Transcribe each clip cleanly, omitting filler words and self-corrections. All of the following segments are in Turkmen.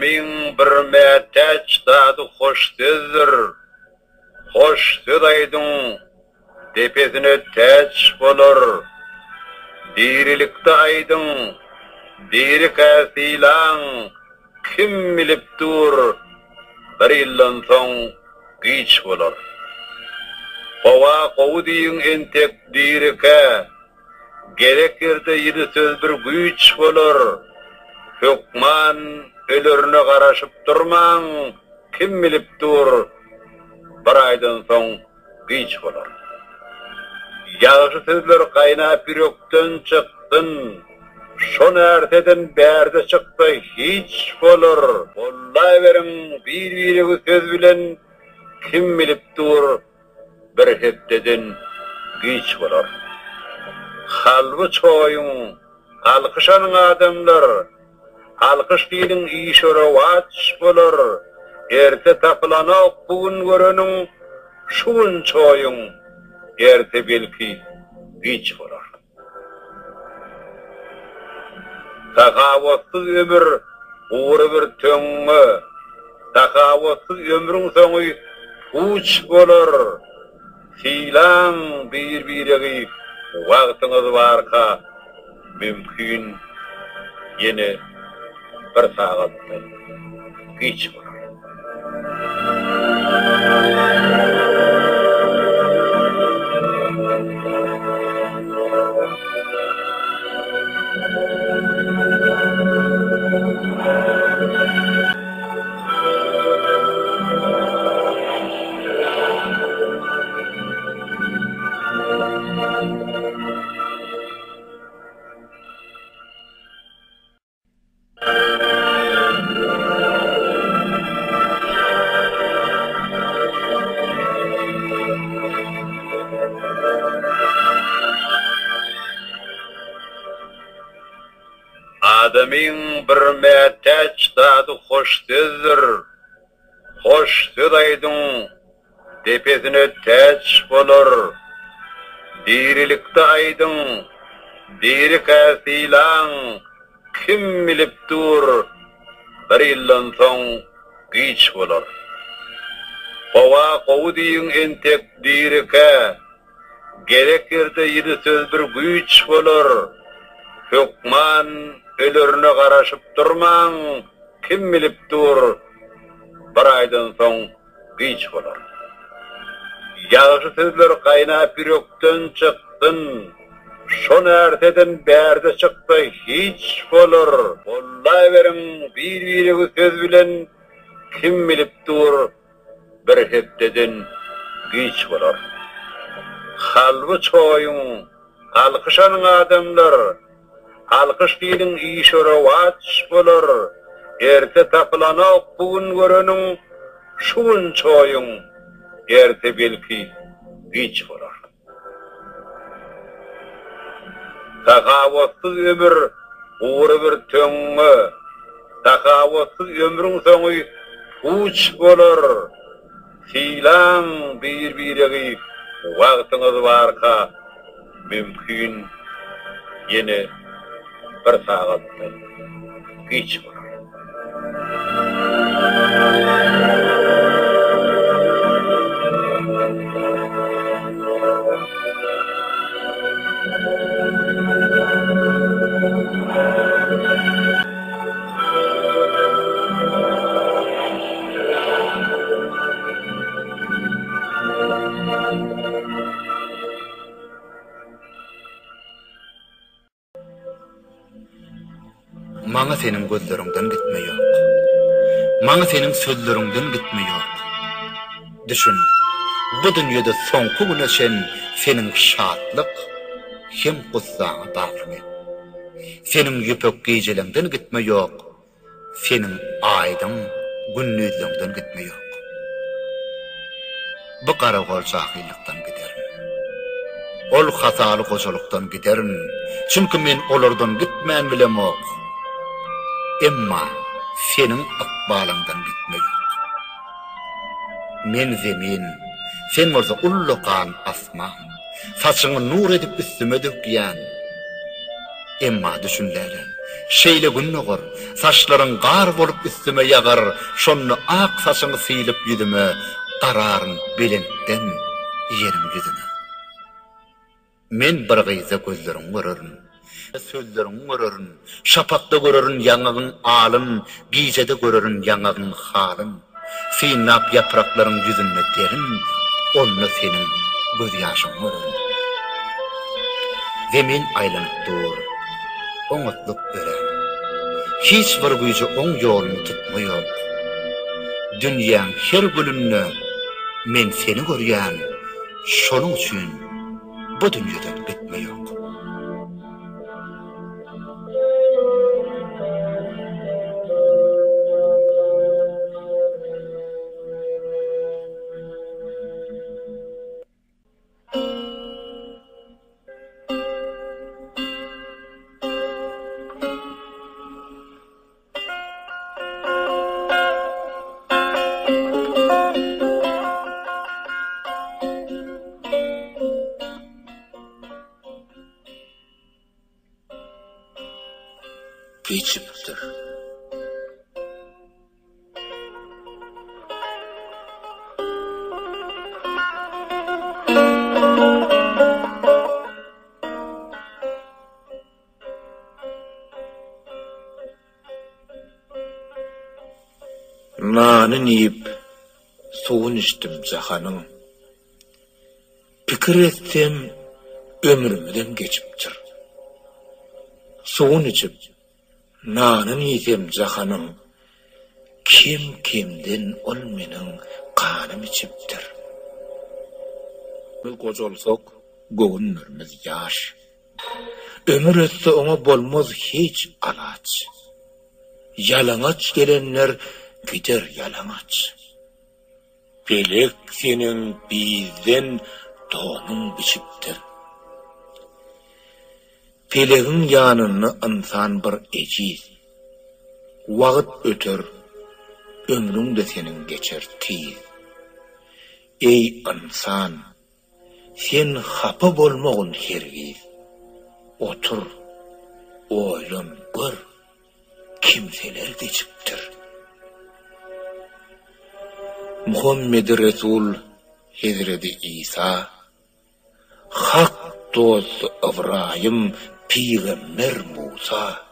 Adamın bir mätäç dadı hoş sözdür. Hoş söz aydın depesine täç bolur. Dirilikde aydın diri käsilan kim bilip dur bir ýyldan soň güýç bolur. Hova gowdyň entek dirike gerek yerde ýyly söz bir güýç bolur. Hükman ölürüne garaşyp durmaň kim bilip dur bir aýdan soň güýç bolur. Ýagşy sözler gaýnap ýürekden çykdyn. Şon erteden bärde çykdy hiç bolur. Bollaýberin bir-birigi söz bilen kim bilip dur bir hepdeden güýç bolur. Halby çoýun, alkyşanyň adamlar, alkyş diýdiň işore waç bolur. Erte tapylanyp bugün göreniň şuň çoýun, erte belki güýç bolur. Takawatsyz ömür uğru bir töňme, takawatsyz ömrüň soňy uç bolur. Filan bir-birigi wagtyňyz barka mümkin ýene bir sagatda güýç bolur. Adamın bir mätäç dadı hoş sözdür. Hoş söz aydın depesine täç bolur. Dirilikde aydın diri käsilan kim bilip dur bir ýyldan soň güýç bolur. Hova gowdyň entek dirike gerek yerde ýyly söz bir güýç bolur. Hükman ölürüne garaşyp durmaň kim bilip dur bir aýdan soň güýç bolur. Ýagşy sözler gaýnap ýürekden çykdyn. Şon erteden bärde çykdy hiç bolur. Bollaýberin bir-birigi söz bilen kim bilip dur bir hepdeden güýç bolur. Halby çoýun, alkyşanyň adamlar, alkyş diýdiň işore waç bolur. Erte tapylanyp bugün göreniň şuň çoýun, erte belki güýç bolur. Takawatsyz ömür uğru bir töňme, takawatsyz ömrüň soňy uç bolur. Filan bir-birigi wagtyňyz barka mümkin ýene bir sagatda güýç bolur. Maňa seniň gözleriňden gitme ýok. Maňa seniň sözleriňden gitme ýok. Düşün, bu dünýede soňky güne sen seniň şatlyk hem gussaňa bagly. Seniň ýüpek gejeleňden gitme ýok. Seniň aýdyň günnüzleriňden gitme ýok. Bu garagol jahillikden giderim. Ol hataly goşalykdan giderim. Çünki men olardan gitmän bilemok. Emma senin akbalyňdan gitme ýok. Men zemin, sen bolsa ulluqan asman, saçyňy nur edip üstüme dökýän. Emma düşünlärim, Şeýle gün ogar, saçlaryň gar bolup üstüme ýagar, şonu ak saçyňy sylyp ýüzüme, gararyn belentden ýerim ýüzüne. Men bir gyza gözleriň görürün, sözleriň görürün, şapakda görürün ýangyň alyn, gijede görürün ýangyň halyn. Synap ýapraklaryň ýüzünde derin, onna seniň göz ýaşyň görürün. Ve men aýlanyp dur, oňatlyk ören. Hiç bir güýje oň ýoluny tutmaýar. Dünýäň her gülünde men seni görýän, şonuň üçin bu dünýeden gitmeýär. Geçipdir. Nanyn yiyip, suwun içdim jahanyň. Pikir etsem, ömrümden geçipdir. Suwun içip, nanyn ýesem jahanyň, kim kimden ol meniň kanym içipdir. Biz gojolsak, göwnürmiz ýaş. Ömür etse ona bolmaz hiç alaç. Yalaňaç gelenler gider yalaňaç. Pelek seniň bizden tonuň biçipdir. Pelegiň ýanyny insan bir ejiz. Wagt öter, ömrüň de seniň geçer tiz. Ey insan, sen hapa bolmagyn hergiz. Otur, oýlan gör, kimseler geçipdir. Muhammed Resul Hazreti İsa, hak dostu İbrahim, Peygamber Musa,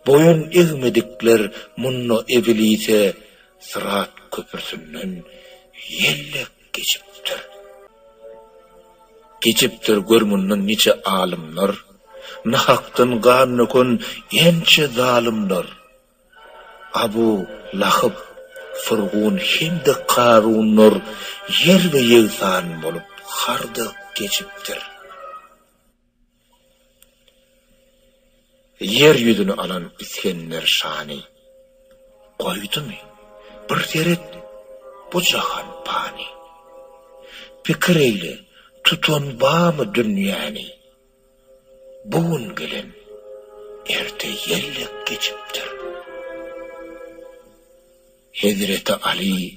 boyun eğmedikler munno iblise sırat köpürsünden yellek geçipdir. Geçipdir görmünden nice alimler, nahaktan gannukun ençe zalimler. Abu Lahab, Fırgun şimdi Karunlar yer ve yegsan bolup harda geçipdir. Yer yüzünü alan iskenler şani koydu mu? Bir teret bu jahan pani. Pikir eyle tutun bağ mı dünyani? Bugün gelen erte yellek geçipdir. Hazreti Ali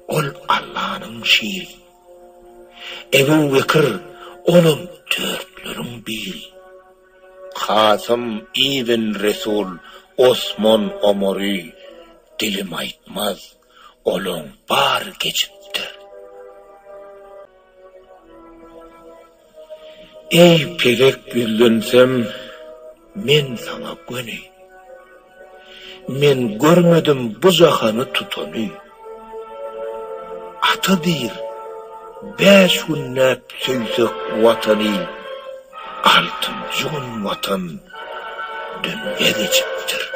ol Allah'ın şiiri. Ebu Bekir onun dörtlürün biri. Kasım İbn Resul Osman Omori dilim aytmaz olun bar geçiptir. Ey pelek güllünsem men sana göney. Men görmedim bu jahanı tutany. Ata dir, 5 günnäp söýsek watany, altın jun watan dünýe geçipdir.